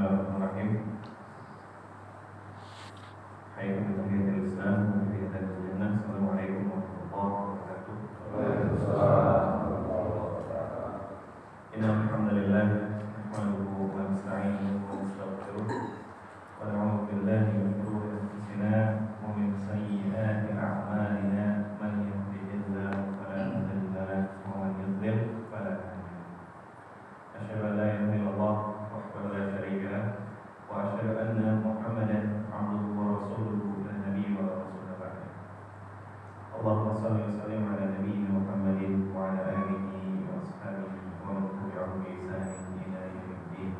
Bismillahirrahmanirrahim. Hayya tahiyyatul Islam wa tahiyyatul jannah. Assalamualaikum warahmatullahi wabarakatuh. Waalaikumsalam warahmatullahi wabarakatuh. Innal hamdalillah nahmaduhu wa nasta'inuhu wa nastaghfiruh wa na'udzu billahi min shururi anfusina wa min sayyiati a'malina. Man yahdihillahu fala mudilla lahu wa man yudlil fala hadiya lahu. Asyhadu an la ilaha illallah wahdahu la syarika lahu wa asyhadu anna Muhammadan abduhu wa rasuluhu la nabiyya wa rasulullah ba'da. Allahumma shalli wa sallim ala nabiyyina Muhammadin wa ala alihi wa ashabihi wa man tabi'ahum bi ihsanin ila yaumiddin.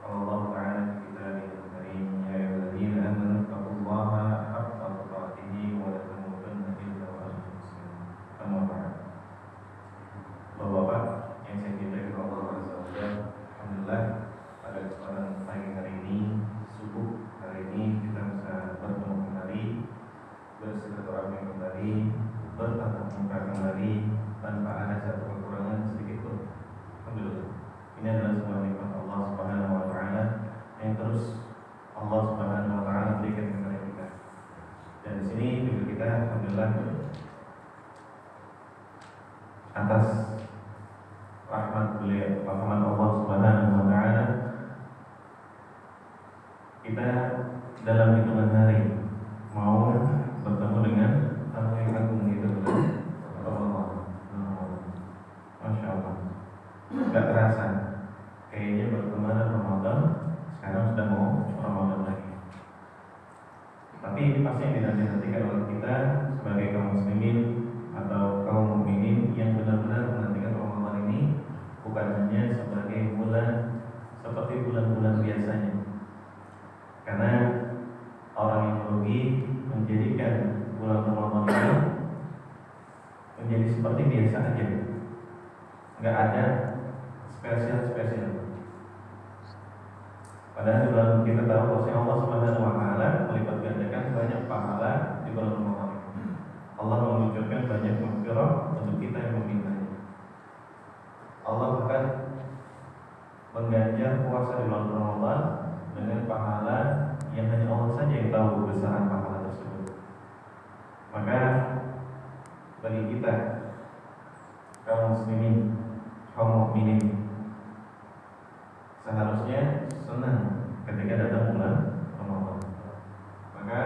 Allah ta'ala fi kitabihil karim, ya ayyuhalladzina amanu taqullaha haqqa tuqatih wa la tamutunna illa wa antum muslimun. Amma ba'd. Bapak-bapak yang saya cintai Allah Azza wa Jalla, alhamdulillah pada kesempatan pagi hari ini, subuh hari ini kita bisa bertemu kembali, bersilaturahmi kembali, bertatap muka kembali tanpa ada satu kekurangan sedikit pun. Alhamdulillah. Ini adalah sebuah nikmat Allah Subhanahu wa taala yang terus Allah Subhanahu wa taala berikan kepada kita. Dan di sini juga kita alhamdulillah atas rahmat beliau, rahmat Allah Subhanahu wa taala, kita dalam hitungan hari mau bertemu dengan tamu yang agung itu Ramadan. Masya Allah, nggak terasa kayaknya baru kemarin Ramadan, sekarang sudah mau Ramadan lagi. Tapi ini pasti yang dinanti-nantikan oleh kita sebagai kaum muslimin atau kaum mukminin yang benar-benar menantikan Ramadan ini, bukan hanya sebagai bulan seperti bulan-bulan biasanya. Karena orang yang merugi menjadikan bulan Ramadan ini menjadi seperti biasa aja, nggak ada spesial. Padahal bulan kita tahu bahwa Allah Subhanahu wa taala melipat gandakan banyak pahala di bulan Ramadan. Allah mengucapkan banyak maghfirah untuk kita yang memintanya. Allah bahkan mengganjar puasa di bulan Ramadan dengan pahala yang hanya Allah saja yang tahu besaran pahala tersebut. Maka bagi kita kaum muslimin, kaum mukminin, seharusnya senang ketika datang bulan Ramadan. Maka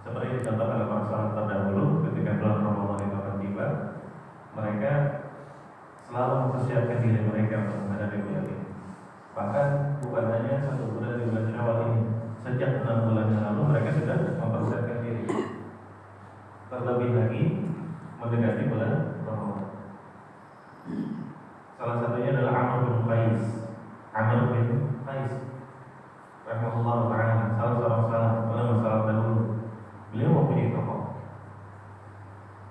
seperti dicontohkan oleh para sahabat terdahulu, ketika bulan Ramadan itu akan tiba, mereka selalu mempersiapkan diri mereka untuk menghadapi bulan ini. Bahkan bukan hanya satu bulan di bulan Syawal ini, sejak 6 bulan yang lalu mereka sudah mempersiapkan diri. Terlebih lagi mendekati bulan Ramadan. Salah satunya adalah Amr bin Qais. Rahimahullah ta'ala, salah seorang salaf dahulu. Beliau mempunyai tokoh.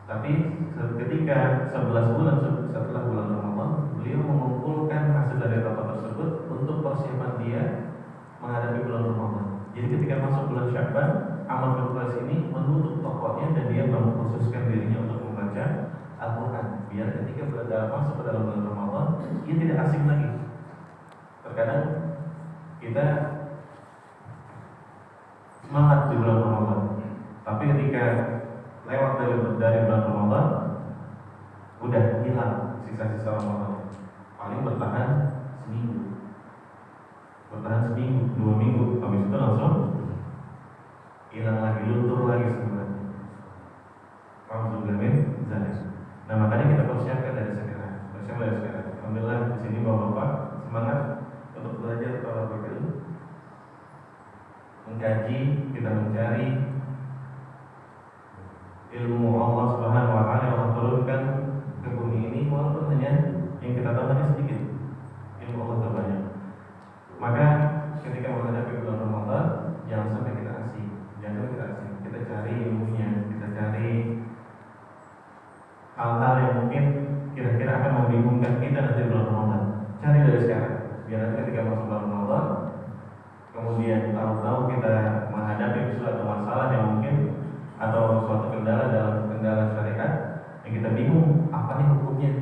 Tapi ketika 11 bulan setelah bulan Ramadan, beliau mengumpulkan hasil dari tokoh tersebut untuk persiapan dia menghadapi bulan Ramadan. Jadi ketika masuk bulan Sya'ban, Amr bin Qais ini menutup tokohnya dan dia mengkhususkan dirinya untuk membaca Al-Quran, biar ketika masuk ke dalam bulan Ramadan, dia tidak asing lagi. Terkadang kita semangat di bulan Ramadan, tapi ketika lewat dari bulan Ramadan, udah hilang sisa-sisa Ramadan. Paling bertahan seminggu, 2 minggu, habis itu langsung hilang lagi, luntur lagi sebenarnya. Nah, makanya kita persiapkan dari sekarang. Alhamdulillah di sini bapak-bapak semangat untuk belajar thalabul ilm, mengkaji, kita mencari ilmu Allah Subhanahu wa taala yang Allah turunkan ke bumi ini, walaupun hanya yang kita tahu hanya sedikit, ilmu Allah terbanyak. Maka ketika menghadapi bulan Ramadan, jangan sampai kita asing. Kita cari ilmunya, kita cari hal-hal yang mungkin kira-kira akan membingungkan kita nanti bulan Ramadan. Cari dari sekarang, biar nanti ketika masuk bulan Ramadan, kemudian tahu-tahu kita menghadapi suatu masalah yang mungkin atau suatu kendala dalam kendala syariat yang kita bingung apa nih hukumnya,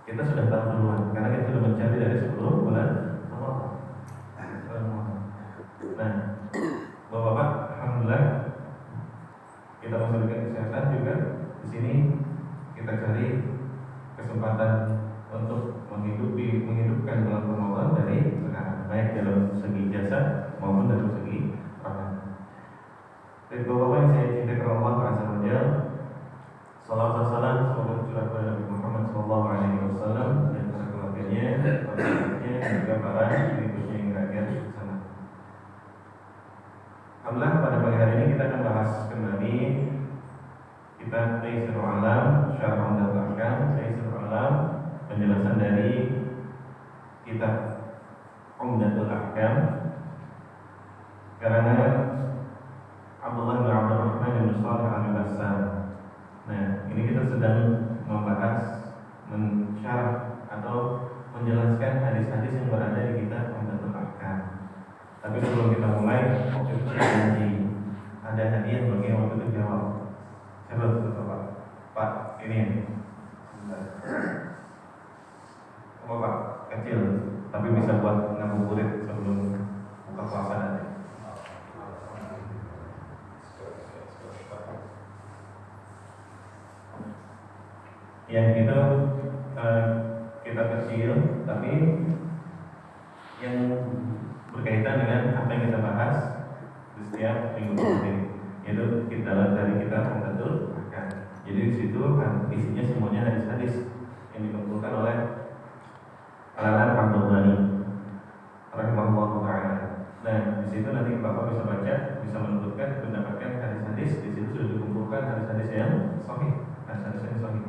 kita sudah tahu duluan karena kita sudah mencari dari sebelum bulan diberikan kesehatan juga di sini kita cari kesempatan untuk menghidupkan bulan Ramadan dari sekarang, baik dalam segi jasad maupun dalam segi rohani. Baik Bapak yang saya cintai karena Allah Azza wa Jalla, salawat dan salam semoga tercurah kepada Nabi Muhammad SAW dan para keluarganya, para sahabatnya, dan juga para pengikutnya yang berada di sana. Alhamdulillah pada pagi hari ini kita akan bahas kembali kitab Taisirul Alam, Syarah Umdatul Ahkam, Taisirul Alam, penjelasan dari kitab Umdatul Ahkam karena Abdullah bin Abdurrahman bin Shalih Al-Bassam. Nah, ini kita sedang membahas, mensyarah atau menjelaskan hadis-hadis yang berada di kitab Umdatul Ahkam. Tapi sebelum kita mulai, waktu itu saya janji ada hadiah bagi yang waktu itu jawab. Siapa itu Pak? Pak, ini. Pak, kecil, tapi bisa buat ngabuburit sebelum buka puasa nanti. Yang itu kita kecil, tapi yang berkaitan dengan apa yang kita bahas di setiap minggu ini, yaitu kita dari kitab Umdatul Ahkam. Jadi di situ kan isinya semuanya hadis-hadis yang dikumpulkan oleh Al-Imam Abdul Ghani rahimahullah taala. Nah, di situ nanti Bapak bisa baca, bisa menentukan, mendapatkan hadis-hadis. Di situ sudah dikumpulkan hadis-hadis yang sahih, hadis-hadis yang sahih.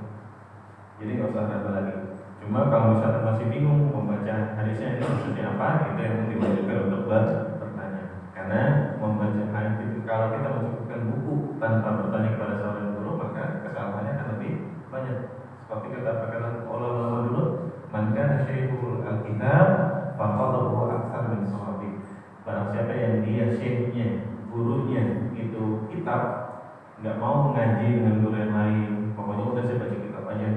Jadi nggak usah ragu lagi. Cuma kalau misalnya masih bingung membaca hadisnya ini maksudnya apa, itu yang diwajibkan untuk bertanya. Karena membaca hadis, kalau kita mencukupkan buku tanpa bertanya kepada seorang guru, maka kesalahannya akan lebih banyak. Seperti kata perkataan ulama dulu, man kana syaikhul al-kitab faqadahu aktsar min sahabi. Barang siapa yang dia syekhnya, gurunya itu kitab, nggak mau mengaji dengan guru yang lain, pokoknya udah saya baca kitab aja.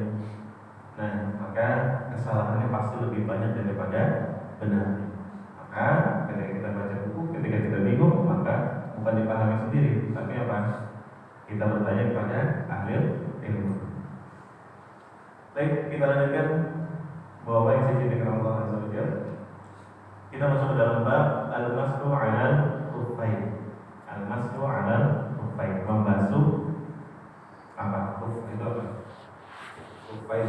Nah, maka kesalahannya pasti lebih banyak daripada benar. Maka ketika kita baca buku, ketika kita bingung, maka bukan dipahami sendiri, tapi apa? Kita bertanya kepada ahli ilmu. Baik, kita lanjutkan. Bahwa yang saya cintakan Allah Azza wa Jalla, kita masuk ke dalam bab al-mashu 'alal khuffain. Al-mashu 'alal khuffain, membasuh apa? Khuf itu apa? Khuffain.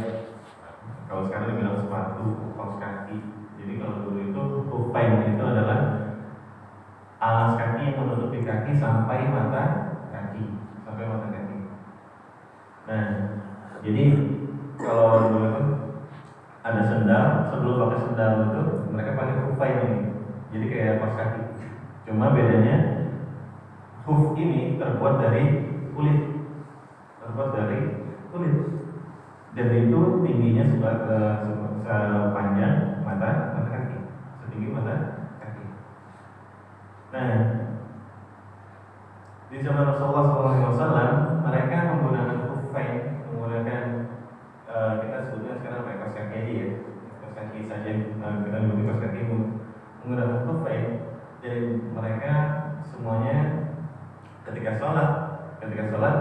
Kalau sekarang dibilang sepatu, kaos kaki. Jadi kalau dulu itu khuffain itu adalah alas kaki yang menutupi kaki sampai mata kaki, sampai mata kaki. Nah, jadi kalau dulu itu ada sendal, sebelum pakai sendal itu mereka pakai khuffain ini. Jadi kayak kaos kaki. Cuma bedanya khuf ini terbuat dari kulit. Terbuat dari kulit. Dan itu tingginya sepanjang mata kaki. Setinggi mata kaki. Nah, di zaman Rasulullah SAW mereka menggunakan khuffain, menggunakan kita sebutnya sekarang pakai kaos kaki aja ya, kaos kaki saja. Kita lebih kaos kaki menggunakan khuffain. Jadi mereka semuanya ketika sholat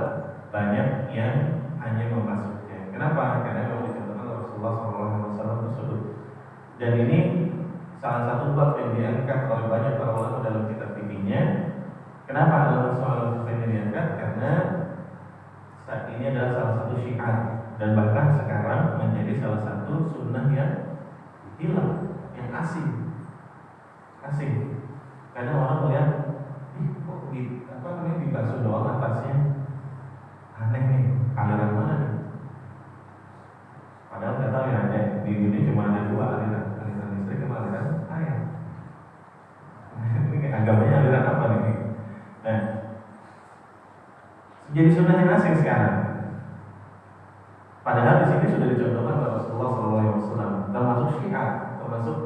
banyak yang hanya membasuhnya. Kenapa? Karena memang dicontohkan Rasulullah SAW tersebut. Dan ini salah satu bab yang diangkat oleh banyak para ulama dalam kitab fikihnya. Kenapa dalam soal khuffain diangkat? Karena saat ini adalah salah satu syiar, dan bahkan sekarang menjadi salah satu sunnah yang hilang, yang asing. Karena orang melihat, kok dibasuh doang atasnya, aneh nih, aliran mana nih? Padahal nggak tahu ya, di dunia cuma ada dua aliran listrik sama aliran air. Ini agamanya aliran apa nih? Nah, jadi sunnah yang asing sekarang. Padahal di sini sudah dicontohkan oleh Rasulullah SAW, termasuk syiar, termasuk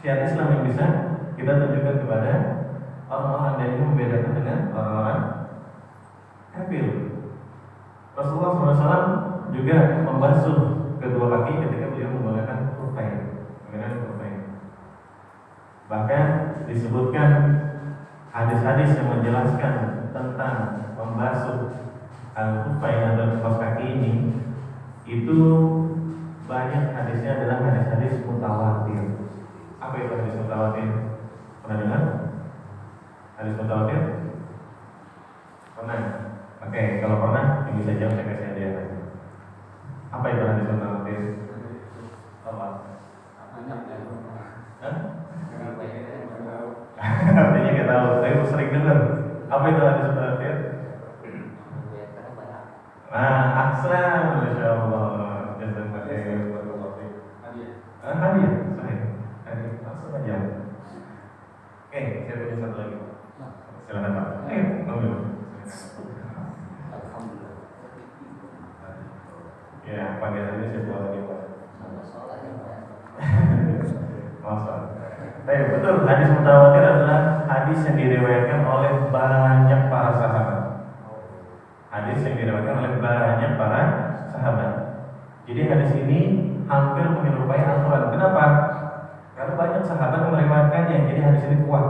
syiar Islam yang bisa kita tunjukkan kepada orang-orang, dan ini membedakan dengan orang-orang kafir. Rasulullah SAW juga membasuh kedua kaki ketika beliau menggunakan khuffain. Bahkan disebutkan hadis-hadis yang menjelaskan tentang membasuh al-khuffain atau kaos kaki ini itu banyak hadisnya adalah hadis-hadis mutawatir. Apa itu hadis mutawatir? Pernah dengar? Hadis mutawatir? Pernah? Oke, kalau pernah yang bisa jawab saya kasih hadiah lagi. Apa itu hadis mutawatir? Apa? Hah? Artinya nggak tahu, tapi sering dengar. Apa itu hadis mutawatir? Ahsan, masya Allah. Hadiah, saya. Hadiah, langsung aja. Oke, saya punya satu lagi. Silakan Pak. Ambil. Ya, pagi hari saya bawa lagi Pak. Masalah. Betul, hadis mutawatir adalah hadis yang diriwayatkan oleh banyak para sahabat. Hadis yang diriwayatkan oleh banyak para sahabat. Jadi hadis ini hampir menyerupai Al-Quran. Kenapa? Karena banyak sahabat yang meriwayatkannya. Jadi hadis ini kuat.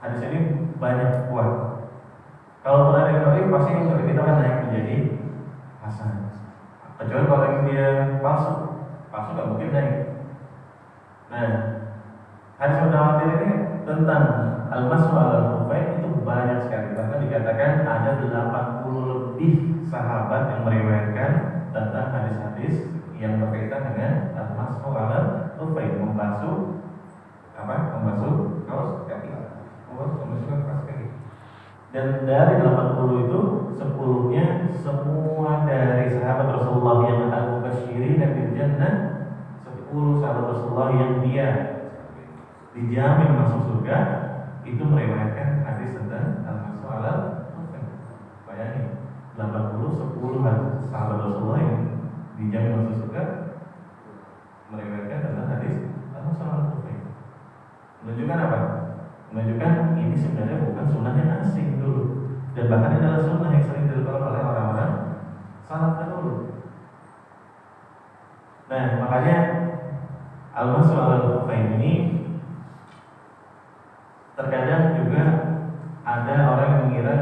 Hadis ini banyak kuat. Kalau mulai dari dhaif pasti untuk kita akan naik menjadi hasan. Kecuali kalau yang dia palsu nggak mungkin naik. Nah, hadis mutawatir ini tentang al-mashu al-khuffain itu banyak sekali. Bahkan dikatakan ada 80 lebih sahabat yang meriwayatkan tentang hadis-hadis yang berkaitan dengan al-mashu al-khuffain, membasuh kaos kaki. Membasuh kaos kaki. Dan dari 80 itu 10-nya semua dari sahabat Rasulullah yang al-mubasysyirin bil jannah. 10 sahabat Rasulullah yang dia dijamin masuk surga itu meriwayatkan hadis tentang al-mashu al-khuffain. Bayangin, 10 sahabat Rasulullah yang dijamin masuk surga meriwayatkan tentang hadis al-mashu al-khuffain. Menunjukkan apa? Menunjukkan ini sebenarnya bukan sunnah yang asing dulu, dan bahkan ini adalah sunnah yang sering dilakukan oleh orang-orang salaf dahulu. Nah, makanya al-mashu al-khuffain ini terkadang juga ada orang yang mengira,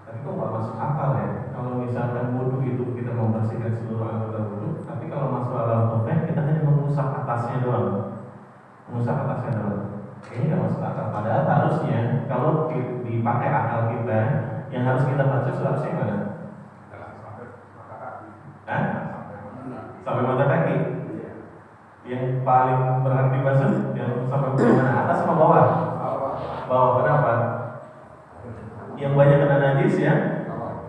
tapi kok nggak masuk akal ya? Kalau misalkan wudu itu kita membersihkan seluruh anggota wudu, tapi kalau masuk al-khuffain kita hanya mengusap atasnya doang. Ini nggak masuk akal. Padahal harusnya kalau dipakai akal kita, yang harus kita baca harusnya mana? Sampai mata kaki. Yang paling berhak dibasuh yang sampai mana? Atas sama bawah? Bawah. Kenapa? Yang banyak kena najis ya?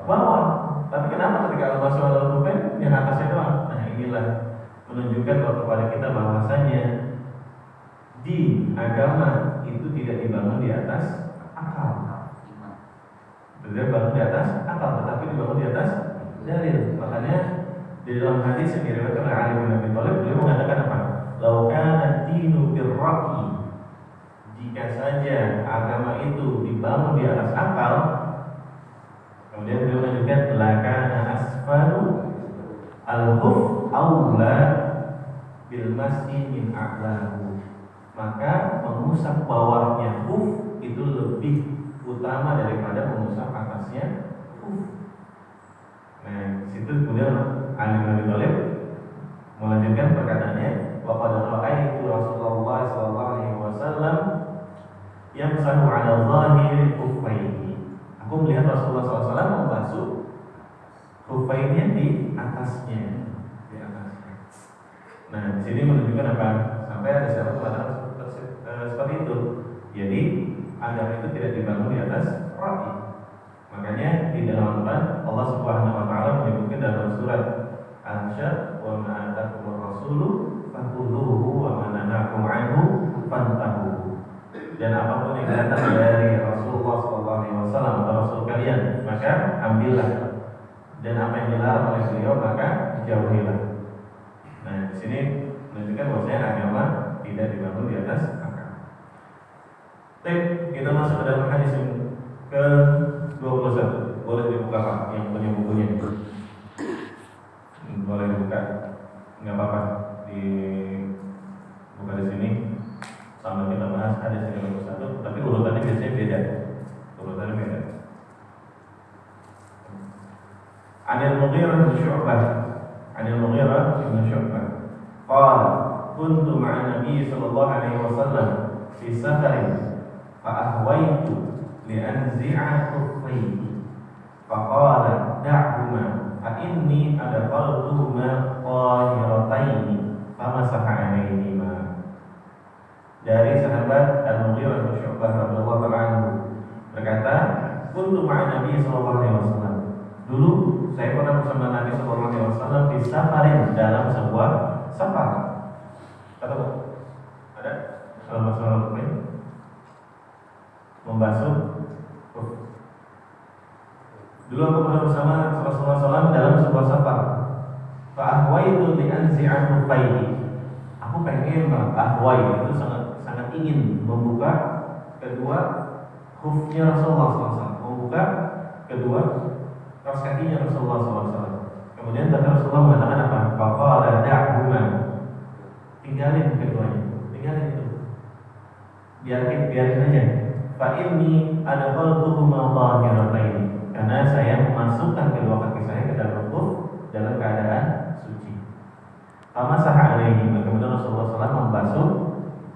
Bawah. Tapi kenapa ketika al-mashu al-khuffain yang atasnya doang? Nah, inilah menunjukkan kepada kita bahwasanya di agama itu tidak dibangun di atas akal. Tidak dibangun di atas akal, tetapi dibangun di atas dalil. Makanya di dalam hadis yang diriwayatkan oleh Ali bin Abi Thalib, beliau mengatakan apa? Lau kana dinu birra'yi, jika saja agama itu dibangun di atas akal. Kemudian beliau menunjukkan lakana asfalu al-khuf aula bil mas'i min a'lahu. Maka mengusap bawahnya khuf itu lebih utama daripada mengusap atasnya khuf. Nah, situ kemudian Ali bin Abi Thalib melanjutkan perkataannya, wa qad ra'aitu Rasulullah sallallahu alaihi wasallam yamsahu 'ala dhahiril khuffaihi. Aku melihat Rasulullah SAW membasuh khuffainnya di atasnya. Nah, di sini menunjukkan apa? Sampai ada sahabat mengatakan seperti itu. Jadi agama itu tidak dibangun di atas ra'yi. Makanya di dalam Al-Quran Allah Subhanahu wa taala menyebutkan dalam surat An-Nahl, wa ma atakumur rasulu fakhudhuhu wa ma nahakum anhu fantahu. Dan apapun yang datang dari Rasulullah SAW atau Rasul kalian, maka ambillah. Dan apa yang dilarang oleh beliau, maka jauhilah. Nah, di sini menunjukkan bahwasanya agama tidak dibangun di atas akal. Baik, kita masuk ke dalam hadis yang ke-21. Boleh dibuka Pak, yang punya bukunya. Boleh dibuka. Enggak apa-apa. Buka di sini sambil kita bahas hadis yang ke-21, tapi urutan Anil Mughirah bin Syu'bah, Anil Mughirah bin Syu'bah. Qala kuntu ma'a Nabi sallallahu alaihi wasallam fi safarin fa ahwaitu li anzi'a kuffayhi. Faqala da'huma fa inni adqaltuhuma qahirataini famasaha 'alaihima. Dari sahabat Al-Mughirah bin Syu'bah radhiyallahu anhu berkata, kuntu ma'a Nabi sallallahu alaihi wasallam. Dulu saya pernah bersama Nabi sallallahu alaihi wasallam di safarin, dalam sebuah safar. Kata ada salah lain membasuh. Dulu aku pernah bersama Rasulullah SAW dalam sebuah safar. Fa'ahwaitu li'anzi'a kuffayhi. Aku pengen ahwai itu sangat ingin membuka kedua khufnya Rasulullah SAW, membuka kedua kaos kakinya Rasulullah SAW. Kemudian kata Rasulullah mengatakan apa? Faqala da'huma. Tinggalin keduanya, tinggalin itu. Biarin aja. Fa inni adqaltuhuma dhahirataini. Karena saya memasukkan kedua kaki saya ke dalam khuf dalam keadaan suci. Famasaha 'alaihi. Kemudian Rasulullah SAW membasuh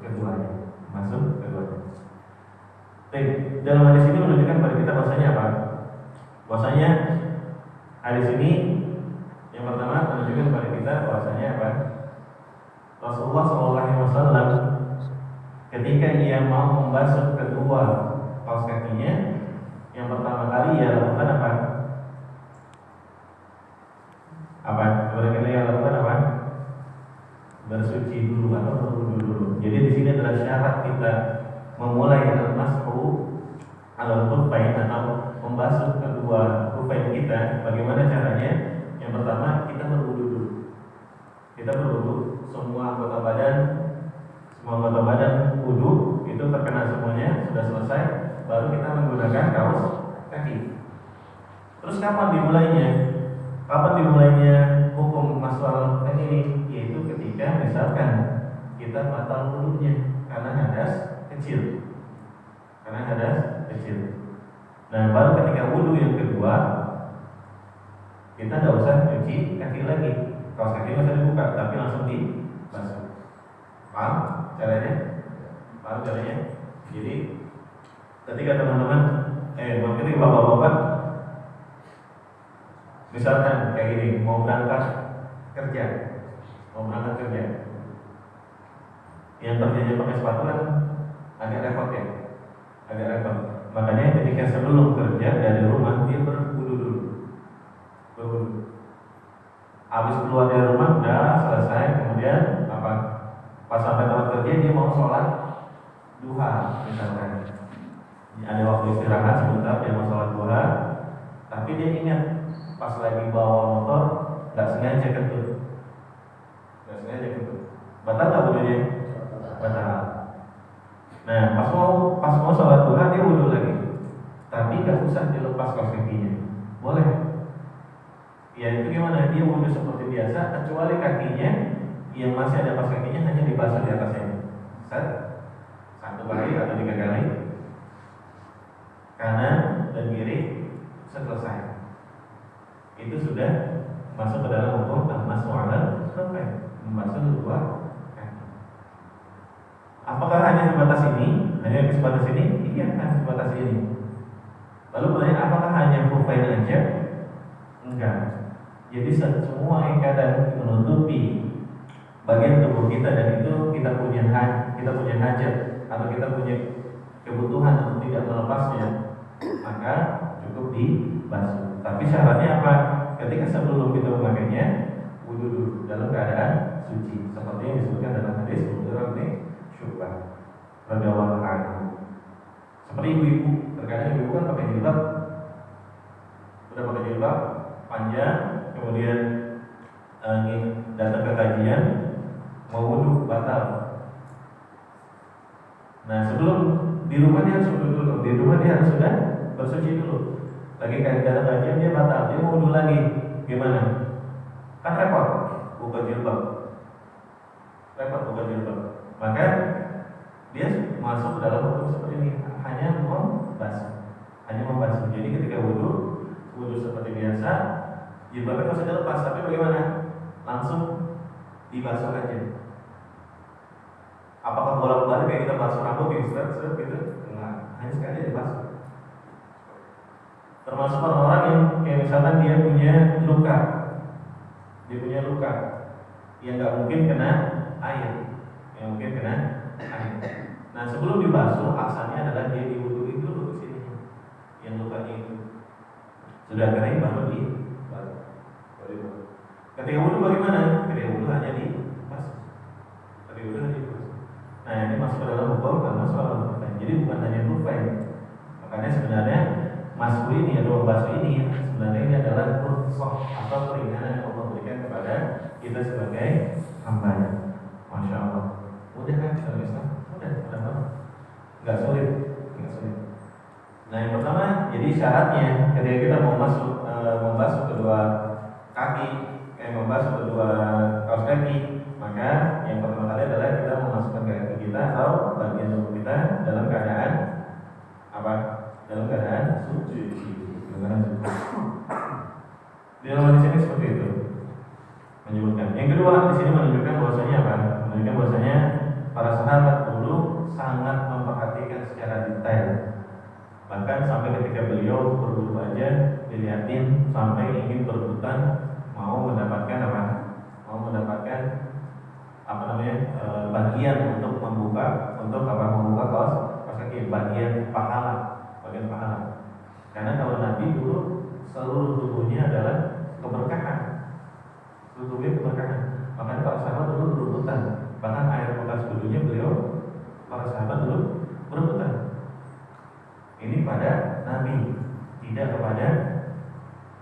keduanya, masuk keduanya. Baik, dalam hadis ini menunjukkan pada kita bahwasanya apa? Bahwasanya hadis ini yang pertama menunjukkan kepada kita bahwasanya apa? Rasulullah SAW ketika ia mau membasuh kedua kaos kakinya, yang pertama kali ia lakukan apa? Apa? Kemudian ia lakukan apa? Bersuci dulu atau berwudu dulu. Jadi di sini adalah syarat kita memulai al-mashu al-khuffain atau membasuh kedua khuffain kita. Bagaimana caranya? Yang pertama kita berwudu dulu. Kita berwudu, semua anggota badan wudu itu terkena semuanya, sudah selesai, baru kita menggunakan kaos kaki. Terus kapan dimulainya? Kapan dimulainya hukum maswal ini? Yaitu ketika misalkan kita batal wudunya karena hadas kecil. Nah, baru ketika wudu yang kedua kita tidak usah cuci kaki lagi. Kaos kaki masih dibuka, tapi langsung dibasuh. Paham caranya? Jadi ketika teman-teman, mungkin bapak-bapak, misalkan kayak gini, mau berangkat kerja, yang kerjanya pakai sepatu kan agak repot ya, Makanya ketika sebelum kerja dari rumah dia berwudu dulu. Habis keluar dari rumah udah selesai, kemudian apa? Pas sampai tempat kerja dia mau sholat duha misalkan. Ada waktu istirahat sebentar dia mau sholat duha, tapi dia ingat pas lagi bawa motor nggak sengaja kentut. Batal nggak wudunya? Batal. Nah, pas mau sholat duha dia wudu lagi, tapi nggak usah dilepas kaos kakinya, boleh. Ya itu gimana? Dia wudu seperti biasa, kecuali kakinya yang masih ada kaos kakinya hanya dibasuh di atasnya. Satu kali atau 3 kali, kanan dan kiri selesai. Itu sudah masuk ke dalam hukum al-mashu 'alal khuffain, membasuh kedua kaki. Apakah hanya sebatas ini? Iya, hanya sebatas ini. Lalu pertanyaan, apakah hanya khuffain aja? Enggak. Jadi semua ikatan menutupi bagian tubuh kita, dan itu kita punya hajat atau kita punya kebutuhan untuk tidak melepasnya, maka cukup dibasuh. Tapi syaratnya apa? Ketika sebelum kita memakainya, wudu dulu dalam keadaan suci, seperti yang disebutkan dalam hadis Mughirah bin Syu'bah radhiyallahu anhu. Seperti ibu-ibu, terkadang ibu kan pakai jilbab, udah pakai jilbab panjang, kemudian datang ke kajian mau wudu batal. Nah, sebelum di rumah dia harus wudu dulu, di rumah dia harus sudah bersuci dulu. Lagi datang kajian dia batal, dia mau wudu lagi, gimana? Kan repot, buka jilbab. Maka dia masuk ke dalam hukum seperti ini, hanya membasuh. Jadi ketika wudu seperti biasa, Jilbabnya nggak usah dilepas, tapi bagaimana? Langsung dibasuh aja. Apakah bolak-balik kayak kita basuh rambut di Ustaz gitu? Enggak, hanya sekali dibasuh. Termasuk orang-orang yang kayak misalkan dia punya luka, yang nggak mungkin kena air, Nah sebelum dibasuh, asalnya adalah dia diwuduin dulu di sini, yang lukanya itu. Sudah kering baru dibasuh. Ketika wudu bagaimana? Ketika wudu hanya dibasuh. Nah ini masuk ke dalam hukum al-mashu Jadi bukan hanya hufain. Makanya sebenarnya masuk ini atau membasuh ini sebenarnya ini adalah rukhsah atau keringanan yang Allah berikan kepada kita sebagai hamba-Nya. Masya Allah. Mudah kan kita bisa? Mudah banget. Nggak sulit. Nah yang pertama, jadi syaratnya ketika kita mau membasuh kedua kaki, membasuh kedua kaos kaki, maka yang pertama kali adalah kita memasukkan kaki kita atau bagian tubuh kita dalam keadaan apa? Dalam keadaan suci. Di dalam di sini seperti itu menyebutkan. Yang kedua di sini menunjukkan bahwasanya apa? Menunjukkan bahwasanya para sahabat dulu sangat memperhatikan secara detail. Bahkan sampai ketika beliau berwudu aja dilihatin sampai ingin berebutan mau mendapatkan bagian untuk membuka kaos kaki, bagian pahala. Karena kalau Nabi dulu seluruh tubuhnya adalah keberkahan. Makanya para sahabat dulu berebutan. Bahkan air bekas wudunya para sahabat dulu berebutan. Ini pada Nabi, tidak kepada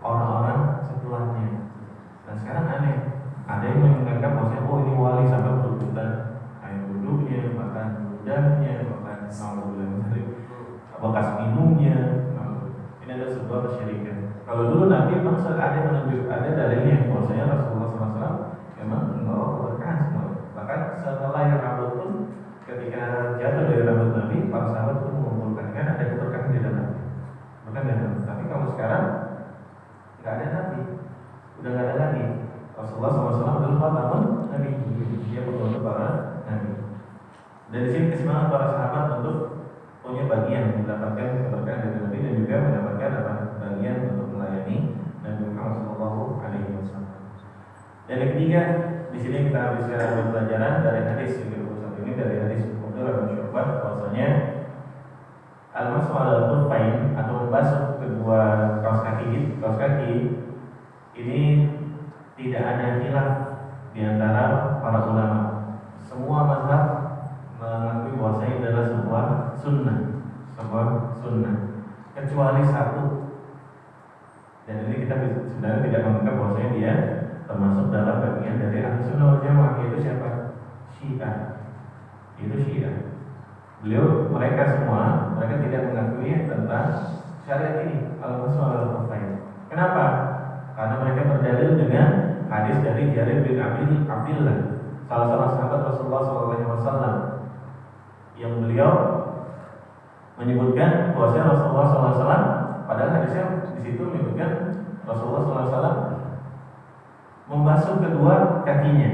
orang-orang setelahnya. Nah sekarang aneh, ada yang menganggap bahwasanya ini wali sampai berebutan air wudunya, bahkan ludahnya, bahkan bekas minumnya. Ini adalah sebuah kesyirikan. Kalau dulu Nabi memang ada dalilnya bahwasanya Rasulullah SAW memang membawa keberkahan semua. Bahkan setelah yang rambut pun ketika jatuh dari rambut Nabi, para sahabat pun mengumpulkan kan ada keberkahan di dalam. Tapi kalau sekarang nggak ada Nabi, udah nggak ada lagi. Rasulullah SAW adalah tahun Nabi, dia berdoa para Nabi. Dari sini kesemangat para sahabat untuk punya bagian mendapatkan keberkahan dari Nabi dan juga mendapatkan bagian untuk melayani Nabi Muhammad SAW. Dan yang ketiga, di sini kita bisa pelajaran dari hadis yang ini dari hadis Abdullah bin Syu'bah bahwasanya al-mashu 'alal khuffain atau membasuh kedua kaos kaki ini tidak ada khilaf di antara para ulama. Semua mazhab mengakui bahwasanya ini adalah sebuah sunnah, kecuali satu. Dan ini kita sebenarnya tidak menganggap bahwasanya dia termasuk dalam bagian dari Ahlussunnah wal Jamaah, yaitu siapa? Syiah. Mereka tidak mengakui tentang syariat ini al-mashu 'alal khuffain. Kenapa? Karena mereka berdalil dengan hadis dari Jarir bin Abdillah, salah seorang sahabat Rasulullah SAW, yang beliau menyebutkan bahwasanya Rasulullah SAW, padahal hadisnya di situ menyebutkan Rasulullah SAW membasuh kedua kakinya,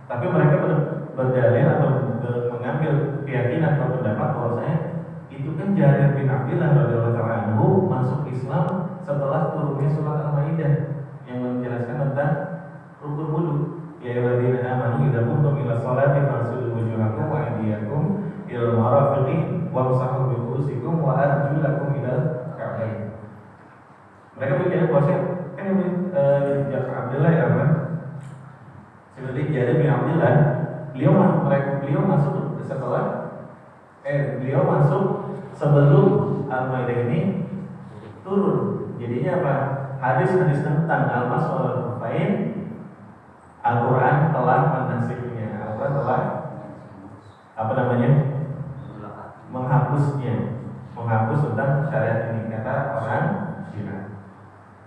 tapi mereka berdalil atau mengambil keyakinan atau pendapat bahwasanya itu kan Jarir bin Abdillah radhiyallahu anhu masuk Islam setelah turunnya surat Al-Maidah yang menjelaskan tentang rukun wudu. Ya ayyuhalladzina amanu idza qumtum ila sholati faghsilu wujuhakum wa aydiyakum ila al-marafiqi wamsahu bi ru'usikum wa arjulakum ila al-ka'bayn. Mereka berkata bahwasanya kan Jarir Abdillah ya kan? Seperti Jarir bin Abdillah, beliau masuk sebelum Al-Maidah ini turun. Jadinya apa? Hadis-hadis tentang al-mashu 'alal khuffain, Al-Quran telah menasiknya. Al-Quran telah menghapus tentang syariat ini, kata orang Syiah.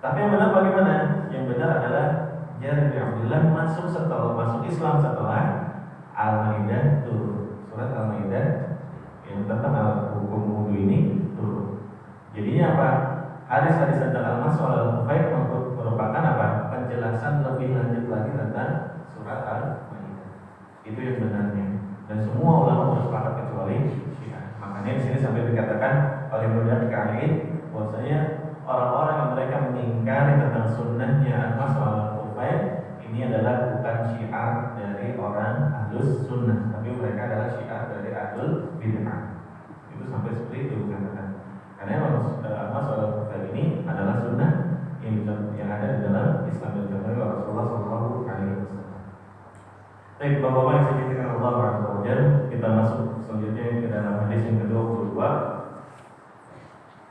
Tapi yang benar bagaimana? Yang benar adalah Jarir bin Abdillah masuk Islam setelah Al-Maidah turun. Surat Al-Maidah yang tentang hukum wudu ini turun. Jadinya apa? hadis-hadis tentang al-mashu alal khuffain merupakan apa? Penjelasan lebih lanjut lagi tentang surat Al-Maidah. Itu yang benarnya. Dan semua ulama bersepakat kecuali Syiah. Makanya di sini sampai dikatakan oleh Muhammad Khalid bahwasanya orang-orang yang mereka mengingkari tentang sunnahnya al-mashu alal khuffain ini adalah bukan syiar dari orang ahlus sunnah, tapi mereka adalah syiar dari ahlul bid'ah. Itu sampai seperti itu dikatakan. Karena al-mashu alal khuffain ini adalah sunnah yang ada di dalam Islam dan dicontohkan oleh Rasulullah SAW. Baik, Bapak-bapak yang saya cintakan Allah Azza wa Jalla, kita masuk selanjutnya ke dalam hadis yang ke-22.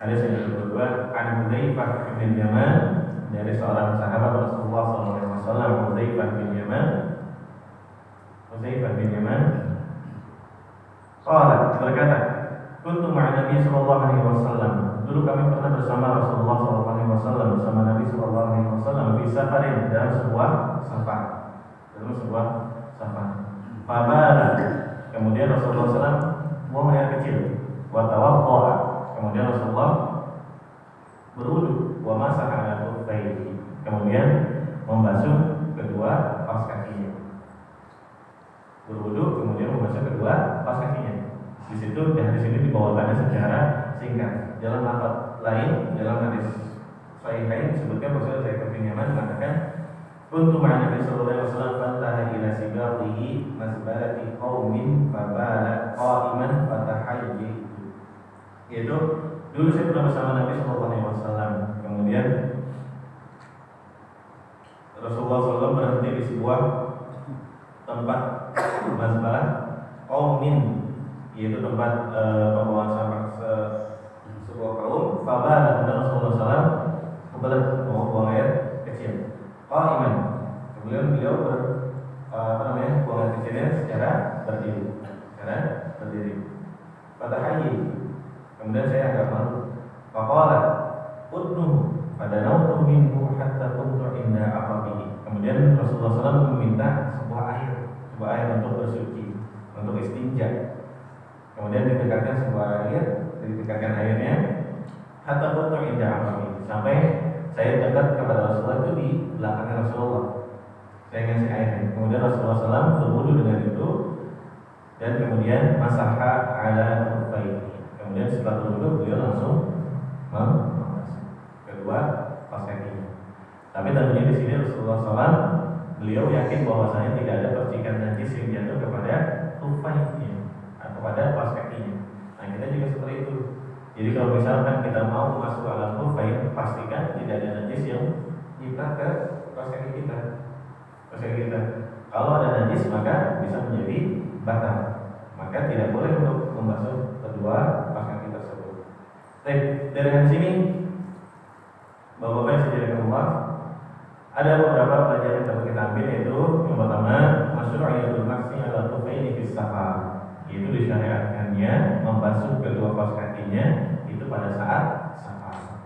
Hadis yang ke-22 an Hudzaifah bin Yaman, dari seorang sahabat Rasulullah SAW, Hudzaifah bin Yaman. Hudzaifah bin Yaman qala, berkata, kuntu ma'a Nabi sallallahu alaihi wasallam. Dulu kami pernah bersama Rasulullah sallallahu alaihi wasallam, bersama Nabi sallallahu alaihi wasallam di safarin, dalam sebuah safar. Fabala, kemudian Rasulullah SAW buang air kecil. Wa tawaddaa, kemudian Rasulullah berwudu. Wa masaha ala khuffaihi, kemudian membasuh kedua kaos kakinya. Berwudu kemudian membasuh kedua kaos kakinya. Di situ di sini dibawakannya secara singkat. Dalam lafaz lain, dalam hadis sahih lain disebutkan bahwa Hudzaifah bin Yaman mengatakan, kuntu ma'a Nabi sallallahu alaihi wasallam fantaha ila sigatihi masbalati qaumin fabala qa'iman fatahayyi. Yaitu dulu saya pernah bersama Nabi sallallahu alaihi wasallam. Kemudian Rasulullah SAW berhenti di sebuah tempat masbalah qaumin, yaitu tempat pembuangan sampah sebuah kaum. Fabala, dan Rasulullah SAW kebelet mau buang air kecil. Qa'iman, kemudian beliau buang air kecilnya secara berdiri. Fatahayyi, kemudian saya agak malu. Faqala udnuhu fadanautu minhu hatta kuntu inda aqabihi. Kemudian Rasulullah SAW meminta sebuah air untuk bersuci, untuk istinja. Kemudian didekatkan airnya hatta kuntu inda aqabihi, sampai saya dekat kepada Rasulullah itu di belakangnya Rasulullah. Saya ngasih airnya. Kemudian Rasulullah SAW berwudu dengan itu, dan kemudian masaha ala khuffaihi. Kemudian setelah berwudu beliau langsung membasuh kedua kaos kakinya. Tapi tentunya di sini Rasulullah SAW beliau yakin bahwasanya tidak ada percikan najis yang jatuh kepada khuffainya atau pada kaos kakinya. Nah, kita juga seperti itu. Jadi kalau misalkan kita mau masuk alam khufain, pastikan tidak ada najis yang kita ke kaos kaki kita. Kalau ada najis maka bisa menjadi batal. Maka tidak boleh untuk membasuh kedua kaos kaki tersebut. Baik, dari hadis ini Bapak-bapak yang saya jadikan Allah, ada beberapa pelajaran yang dapat kita ambil, yaitu yang pertama, masyru'iyatul maksi ala khufaini fis safar, yaitu disyariatkannya membasuh kedua kaos kakinya itu pada saat safar.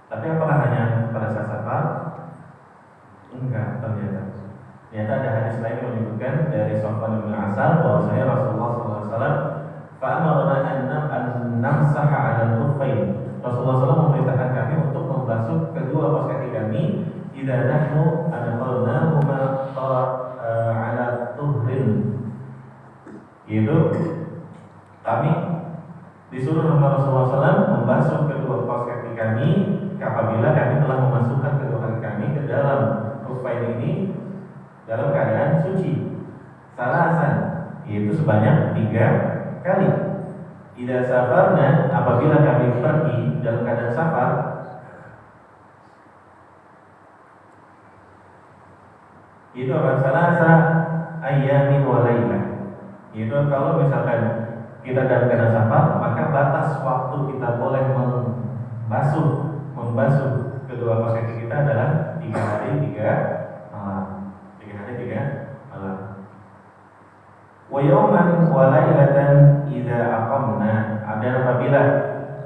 Tapi apakah hanya pada saat safar? Enggak, ternyata ada hadis lain yang menyebutkan dari Sofwan bin Asal bahwasanya Rasulullah SAW fa'amarna an namsaha 'ala al-khuffain. Rasulullah SAW memerintahkan kami untuk membasuh kedua kaos kaki kami idza nahnu adkhalnahuma ala tuhrin. Yaitu kami disuruh oleh Rasulullah SAW membasuh kedua kaos kaki kami apabila kami telah memasukkan kedua kaki kami ke dalam khuffain ini dalam keadaan suci. Salasan, yaitu sebanyak 3 kali. Idza safarna, apabila kami pergi dalam keadaan safar, itu akan salasa ayyamin wa lailah. Itu kalau misalkan kita dalam keadaan safar, maka batas waktu kita boleh membasuh kedua kaos kaki kita adalah 3 hari 3 malam. 3 hari 3 malam. Wa yawman wa lailatan idza aqamna, dan apabila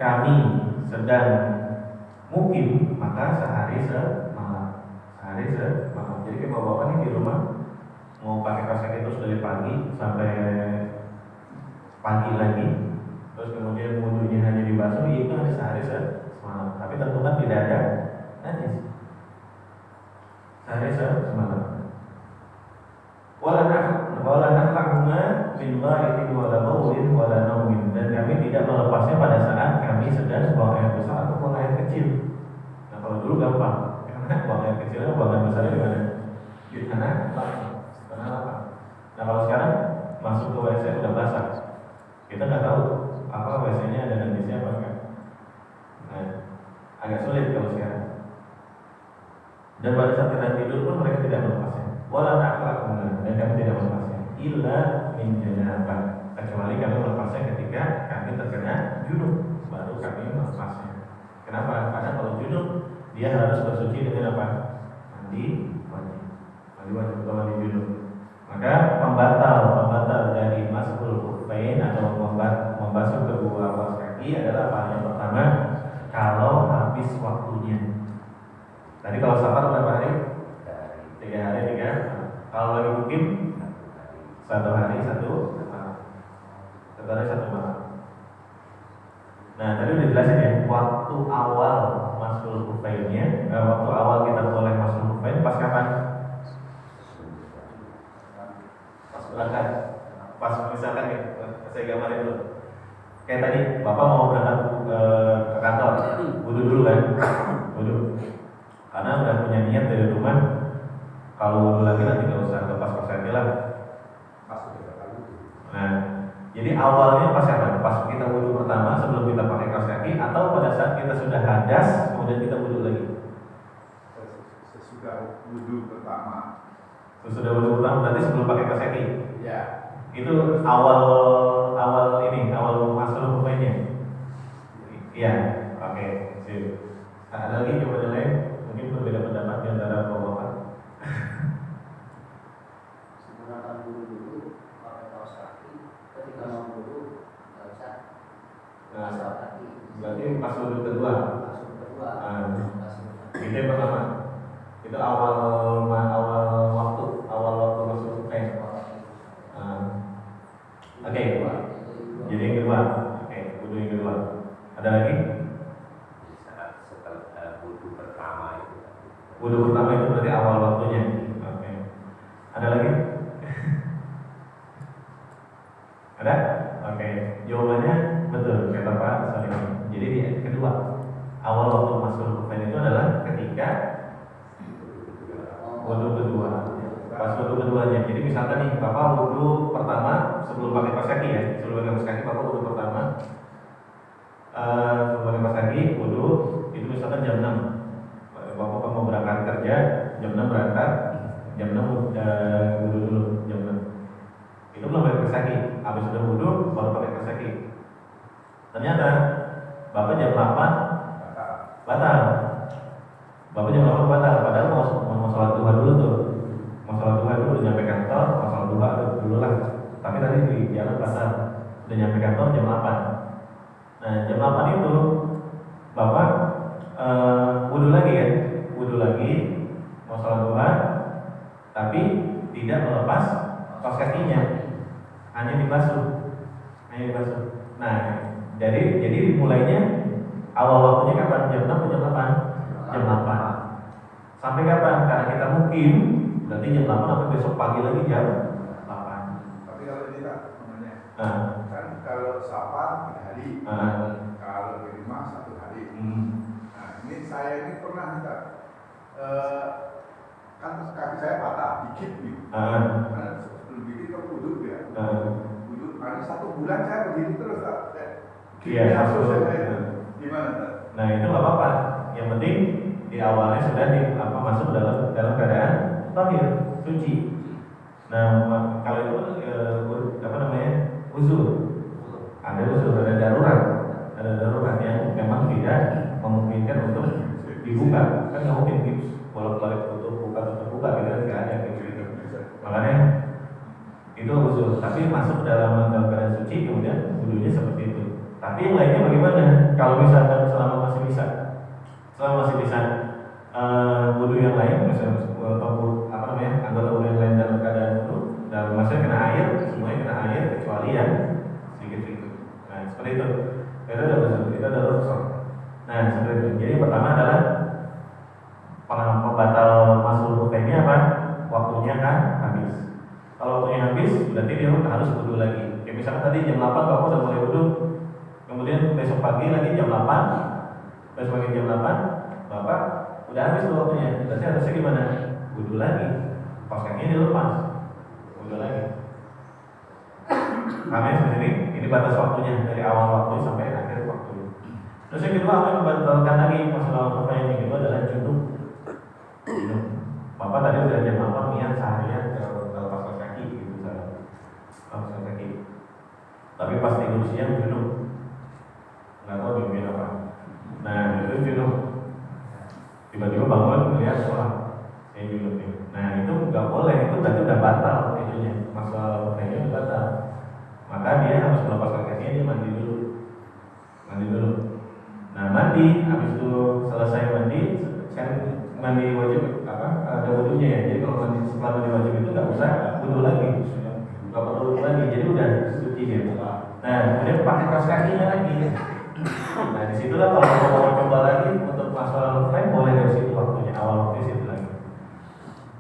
kami sedang mukim maka sehari semalam. Jadi bapak-bapak ini di rumah mau pakai kaos kaki terus dari pagi sampai pagi lagi, terus kemudian wudunya hanya dibasuh, itu hari sehari sehari semalam. Tapi tentukan tidak ada najis. Sehari semalam. Wala nahlahuma min gha'itin wala baulin wala naumin, dan kami tidak melepasnya pada saat kami sedang buang air besar atau buang air kecil. Nah kalau dulu gampang, karena buang air kecilnya buang air besarnya di mana? Di tanah lapang. Nah kalau sekarang masuk ke WC udah basah, kita nggak tahu apa WC-nya ada najisnya apa enggak. Nah agak sulit kalau sekarang. Dan pada saat kita tidur pun mereka tidak melepasnya. Wala nahlahuma, dan kami tidak melepasnya illa min janabah, kecuali kami melepasnya ketika kami terkena junub, baru kami melepasnya. Kenapa? Karena kalau junub dia harus bersuci dengan apa? Mandi wajib atau mandi junub. Maka pembatal dari masukul khuffain atau membasuh kedua alas kaki adalah apa? Yang pertama, kalau habis waktunya. Tadi kalau safar berapa hari? 3 hari. Kalau lagi mukim 1 hari 1 malam. 1 hari 1 malam. Nah tadi udah jelasin ya, waktu awal masuk khuffainnya, waktu awal kita boleh masuk khuffain pas kapan? Pas berangkat. Pas misalkan nih, saya gambarin dulu. Kayak tadi, Bapak mau berangkat ke kantor, wudu dulu kan? Wudu. Karena udah punya niat dari rumah, kalau wudu lagi nanti nggak usah lepas kaki lah. Nah, jadi awalnya pas apa? Pas kita wudu pertama sebelum kita pakai kaos kaki, atau pada saat kita sudah hadas kemudian kita wudu lagi? Sesudah wudu pertama. Sesudah wudu pertama berarti sebelum pakai kaos kaki. Ya. Itu awal masuk rukuknya. Iya, oke. Sip. Nah, ada lagi jawaban lain? Mungkin berbeda pendapat di antara bapak-bapak. Menggunakan wudu dulu pakai kaos kaki, ketika mau wudu nggak usah kaos kaki. Berarti pas wudu kedua. Masuk kedua. Itu yang pertama. Itu awal waktu masuk rukun. Oke. Jadi yang kedua. Oke, wudu yang kedua. Ada lagi? Setelah wudu pertama itu. Wudu pertama itu berarti awal waktunya. Oke. Ada lagi? Ada? Oke. Jawabannya betul kata Pak Salim. Jadi yang kedua, awal waktu masuk rukun itu adalah ketika wudu kedua. Pas wudu keduanya. Jadi misalkan nih Bapak wudu pertama sebelum pakai kaos kaki ya. Sebelum pakai kaos kaki Bapak wudu pertama. Sebelum pakai kaos kaki wudu itu misalkan jam 6. Bapak mau berangkat kerja jam 6 berangkat, jam 6 wudu dulu jam 6. Itu belum pakai kaos kaki. Habis sudah wudu baru pakai kaos kaki. Ternyata Bapak jam 8 batal. Bapak jam 8 batal. Padahal mau sholat duha dulu tuh. Mau sholat duha dulu nyampe kantor, mau sholat duha dulu lah. Tapi tadi di jalan batal. Udah nyampe kantor jam 8. Nah jam 8 itu Bapak wudu lagi ya, wudu lagi, mau sholat duha, tapi tidak melepas kaos kakinya, hanya dibasuh. Nah, jadi mulainya awal waktunya kapan? Jam 6 atau jam 8? Jam 8. Sampai kapan? Karena kita mukim, berarti jam 8 sampai besok pagi lagi jam 8. Tapi kalau tidak namanya, kan kalau safar 3 hari, kalau kelima 1 hari. Nah ini saya ini pernah kita kan kaki saya patah dikit nih. Karena sebelum dikit kan wudhu ya. Wudhu, karena 1 bulan saya begini terus lah. Iya, gimana? Nah itu nggak apa-apa. Yang penting di awalnya sudah masuk dalam keadaan tahir, suci. Nah kalau itu uzur. Ada darurat yang memang tidak memungkinkan untuk dibuka. Kan nggak mungkin gips bolak-balik tutup buka gitu kan, nggak ada gitu. Makanya itu uzur. Tapi masuk dalam keadaan suci kemudian wudunya seperti itu. Tapi yang lainnya bagaimana? Kalau misalkan selama masih bisa wudu yang lain, misalnya anggota wudu yang lain dalam keadaan wudu, dalam maksudnya kena air, semuanya kena air kecuali yang sedikit. Nah seperti itu. Itu ada rukhsah. Nah, seperti itu. Jadi pertama adalah pembatal masul kufainya apa? Waktunya kan habis. Kalau waktunya habis, berarti dia harus wudu lagi. Kayak misalnya tadi jam 8 Bapak udah mulai wudu, kemudian besok pagi lagi jam 8, besok pagi jam 8, Bapak udah habis tuh waktunya. Berarti harusnya gimana? Wudu lagi. Pas kakinya dilepas, wudu lagi. Makanya seperti ini batas waktunya dari awal waktu sampai akhir waktu. Terus yang kedua, apa yang membatalkan lagi masalah apa yang kedua adalah junub. Bapak tadi udah jam 8 niat seharian lepas kaki gitu misalnya, lepas kaki. Tapi pas tidur siang junub, nggak tahu mimpi apa. Nah itu junub. Tiba-tiba bangun melihat wah saya junub nih. Nah itu nggak boleh, itu berarti udah batal itunya, masalah kayaknya udah batal. Maka dia harus melepaskan kakinya, dia mandi dulu. Nah mandi, habis itu selesai mandi, kan mandi wajib apa? Ada wudunya ya. Jadi kalau mandi setelah mandi wajib itu nggak usah wudu lagi, nggak perlu wudu lagi. Jadi udah suci dia. Nah kemudian pakai kaos kakinya lagi. Nah disitulah kalau mau coba lagi untuk masalah lain boleh dari situ waktunya, awal waktu situ lagi.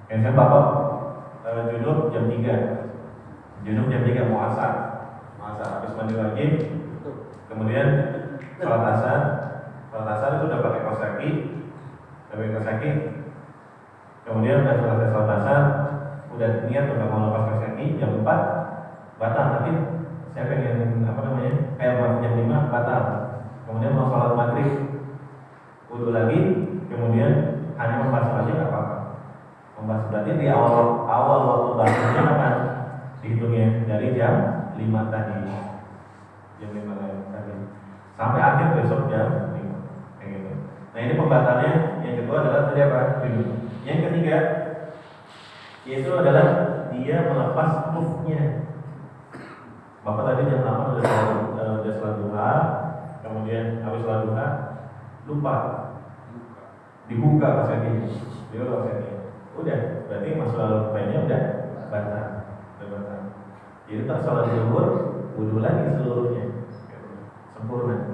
Misalnya bapak junub jam 3 mau asar habis mandi wajib, kemudian sholat asar itu udah pakai kaos kaki, kemudian udah selesai sholat asar, udah niat udah mau lepas kaos kaki, jam 4 batal. Tapi saya pengen kayak jam 5 batal. Kemudian mau sholat maghrib, wudu lagi, kemudian hanya membasuh aja nggak apa-apa. Membasuh berarti di awal waktu basuhnya akan dihitungnya dari jam 5 tadi, sampai akhir besok jam 5 kayak gitu. Nah ini pembatalnya. Yang kedua adalah tadi apa? Yang ketiga yaitu adalah dia melepas khufnya. Bapak tadi jam 8 udah sholat duha, kemudian habis sholat duha lupa dibuka pas kakinya, udah berarti masalah lainnya udah batal. Jadi tak sholat zuhur, wudu lagi seluruhnya, sempurna.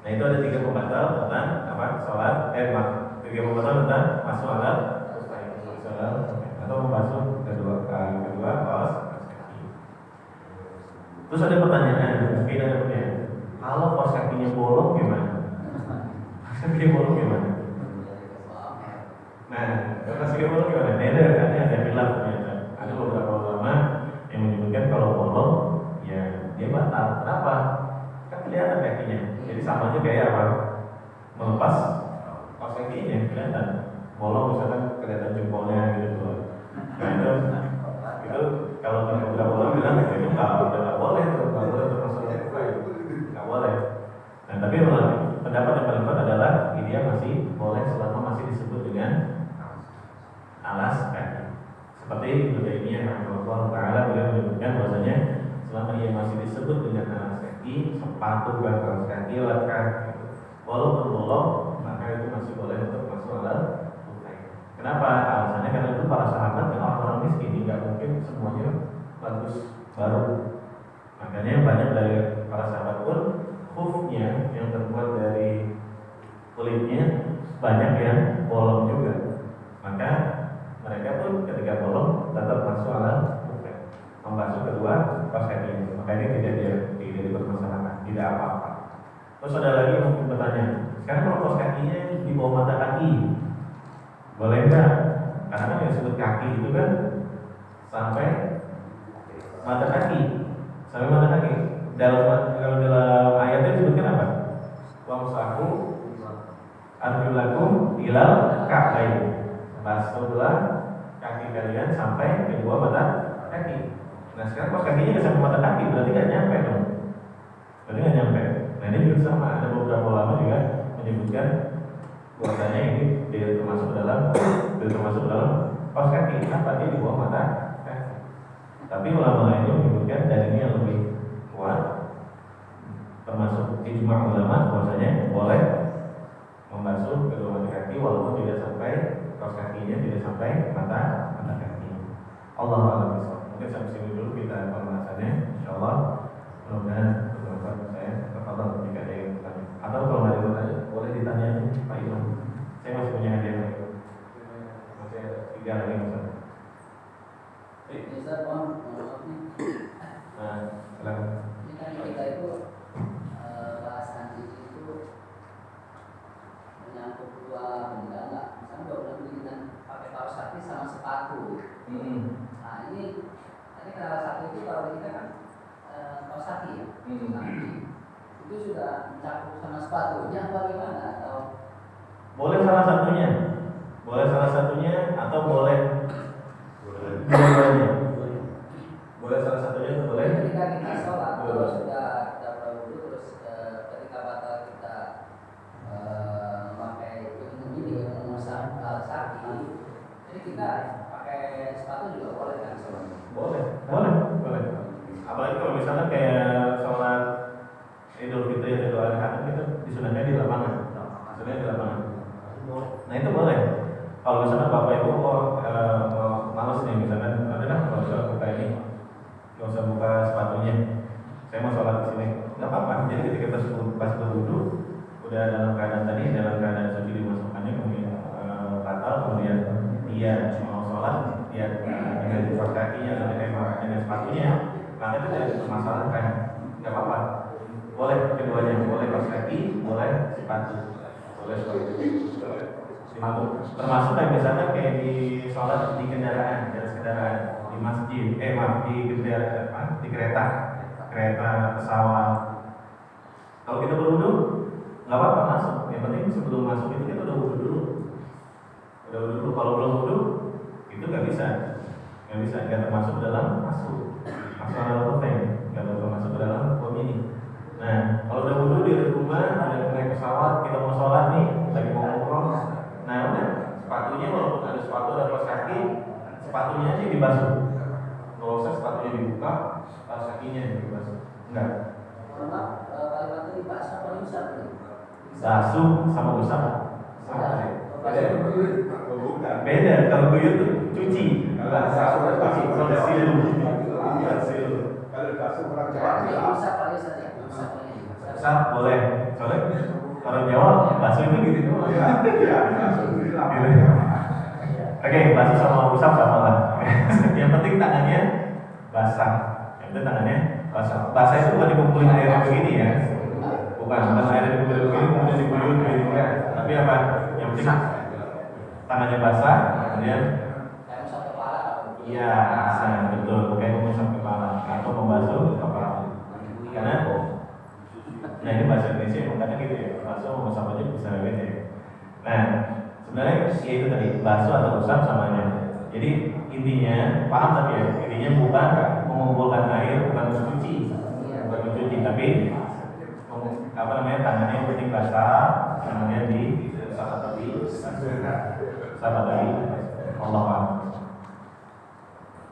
Nah itu ada 3 pembatal tentang apa? Sholat, 3 pembatal tentang masuk alat atau membasuh kedua kaos kaki. Terus ada pertanyaan, kalau kaos kakinya bolong gimana? Nah, kaos kaki bolong gimana? Ada bilang ada beberapa ulama yang menyebutkan kalau bolong ya dia batal. Kenapa? Kan kelihatan kakinya. Jadi sama aja kayak apa? Melepas kaos kakinya kelihatan. Bolong misalkan kelihatan jempolnya gitu. Nah itu kalau beberapa ulama bilang itu nggak boleh tuh, nggak boleh. Nah tapi pendapat yang paling kuat adalah dia masih boleh selama masih disebut dengan alas kaki. Seperti ini yang Allah Taala beliau menyebutkan bahwasanya selama ia masih disebut dengan alas kaki, sepatu kaos kaki, lekar, walaupun bolong, maka itu masih boleh untuk masuk alat. Kenapa? Alasannya karena itu para sahabat dan orang-orang miskin tidak mungkin semuanya bagus baru. Makanya banyak dari para sahabat pun khufnya yang terbuat dari kulitnya banyak yang bolong juga. Maka mereka pun ketika bolong tetap masuk alat membasuh kedua kaos kaki. Maka ini tidak dipermasalahkan, tidak apa-apa. Terus ada lagi yang mungkin bertanya, sekarang kalau kaos kakinya di bawah mata kaki, boleh enggak? Karena kan yang disebut kaki itu kan sampai mata kaki, Kalau dalam ayatnya disebutkan apa? Wamsahu arjulakum ilal ka'bain. Basuhlah kaki kalian sampai kedua mata kaki. Nah sekarang pas kakinya nggak sampai mata kaki, berarti nggak nyampe dong. Nah ini juga sama, ada beberapa ulama juga menyebutkan bahwasanya ini termasuk dalam kaos kaki. Kenapa dia di bawah mata kaki? Tapi ulama lainnya menyebutkan dan ini yang lebih kuat, termasuk ijma' ulama bahwasanya boleh membasuh kedua mata kaki walaupun tidak sampai kaos kakinya, tidak sampai mata kaki. Allahu a'lam bishawab. Mungkin sampai sini dulu kita pembahasannya. Insyaallah mudah-mudahan bermanfaat. Saya terfadhal jika ada yang bertanya. itu sudah mencakup sama sepatunya bagaimana atau boleh salah satunya atau boleh dua-duanya. Boleh salah satunya atau boleh? ketika kita sholat kalau sudah kita berwudu terus ketika batal kita memakai ini memasang alas kaki, jadi kita pakai sepatu juga boleh kan sholat? Boleh. Apalagi kalau misalnya kayak sholat Idul Fitri atau Idul Adha kan kita disunahkan di lapangan. Nah itu boleh. Kalau misalnya bapak ibu malas nih misalkan, kalau misalnya buka ini, nggak usah buka sepatunya. Saya mau sholat di sini, nggak apa-apa. Jadi ketika pas berwudu, udah dalam keadaan suci dimasukkannya, kemudian batal, kemudian dia mau sholat, dia dengan jempol kakinya atau dengan sepatunya, maka itu tidak dipermasalahkan, nggak apa-apa. Boleh keduanya, boleh kaos kaki, boleh sepatu, boleh seperti itu. Termasuk kayak misalnya kayak di sholat di kendaraan, di masjid, di kereta pesawat. Kalau kita berwudu, nggak apa-apa masuk. Yang penting sebelum masuk itu kita udah wudu dulu. Kalau belum wudu, itu nggak bisa, nggak termasuk dalam masuk dalam topeng, nggak termasuk dalam bom ini. Nah, kalau udah wudu di rumah, ada naik pesawat, kita mau sholat nih, lagi mau umroh. Nah, udah sepatunya walaupun ada sepatu dan kaos kaki, sepatunya aja dibasuh. Nggak usah sepatunya dibuka, kaos kakinya dibasuh. Enggak. Karena kalimat ini bahasa apa usap? Basuh sama usap sama aja. Beda. Kalau guyur tuh cuci. Kalau cuci, Kalau basuh orang Jawa usap aja saja. usap boleh. Soalnya orang Jawa basuh itu gitu. Oke, basuh sama usap sama lah. Yang penting tangannya basah. Basah itu bukan dikumpulin air begini ya. Bukan air dikumpulin begini kemudian diguyur begini. Tapi apa? Yang penting tangannya basah, kemudian iya, betul. Kayak mengusap kepala atau membasuh kepala. Karena nah ini bahasa Indonesia emang kadang gitu ya. Basuh mengusap aja bisa beda ya. Nah, sebenarnya ya itu tadi basuh atau usap samanya. Jadi intinya paham tadi ya. Intinya bukan mengumpulkan air, bukan mencuci, tapi tangannya yang penting basah, tangannya di sahabat tadi, Allah.